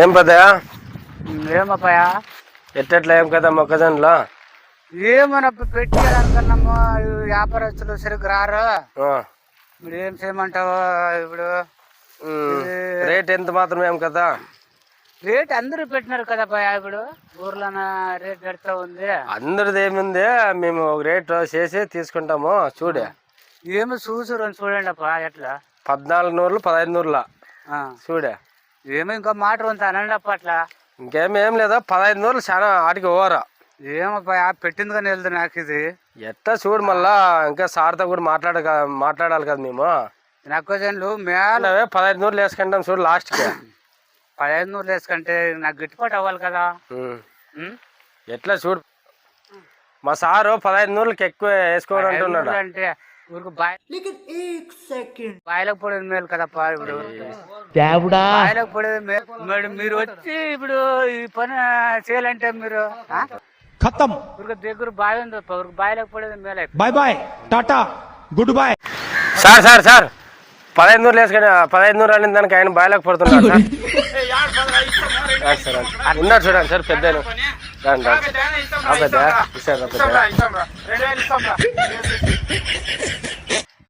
ఏం పెద్దయా ఏమప్పయా ఎట్టెట్లా ఏం కదా మొక్కజొన్నలో ఏమన్నా పెట్టేదానికన్నాము వ్యాపారస్తులు సరిగ్గా రారు. ఇప్పుడు ఏం చేయమంటావు? ఇప్పుడు రేట్ ఎంత మాత్రం ఏం కదా? రేట్ అందరూ పెట్టినారు కదా పయా. ఇప్పుడు ఊర్లో రేట్ పెడతా ఉంది. అందరిది ఏముంది, మేము ఒక రేట్ చేసి తీసుకుంటాము. చూడే ఏమో చూడండి అప్ప. ఎట్లా 1400 1500 చూడే. ఏమో ఇంకో మాట ఉంది అనండి అప్ప. అట్లా ఇంకేమేం లేదా, 1500 చాలా ఆడికి ఓవరా. ఏమప్పా పెట్టింది కానీ వెళ్దు నాకు ఇది. ఎట్టా చూడు, మళ్ళా ఇంకా సార్తో కూడా మాట్లాడాలి కదా మేము. నక్కజన్లు మేళ 1500 వేసుకుంటాం చూడు లాస్ట్కి. 1500 వేసుకుంటే నాకు గిట్టుబాటు అవ్వాలి కదా. ఎట్లా చూడు, మా సారు 1500కి ఎక్కువ వేసుకోవడం అంటున్నాడు. అంటే ఊరికి బాయిలకు పడేది మేలు కదప్పా. ఇప్పుడు బాయిలకు పడేది మేలు. మీరు వచ్చి ఇప్పుడు ఈ పని చేయాలంటే మీరు ఖతం. ఊరికి దగ్గర బావి ఉంది, ఊరికి బాయిలకు పడేది మేలు. Bye bye, tata, good boy. Sir 1500 వేసుకొని 1500 అనే దానికి ఆయన బాయిలకు పడుతున్నాడు సార్. ఉన్నారు చూడండి సార్, పెద్ద పెద్ద ఇస్తారు.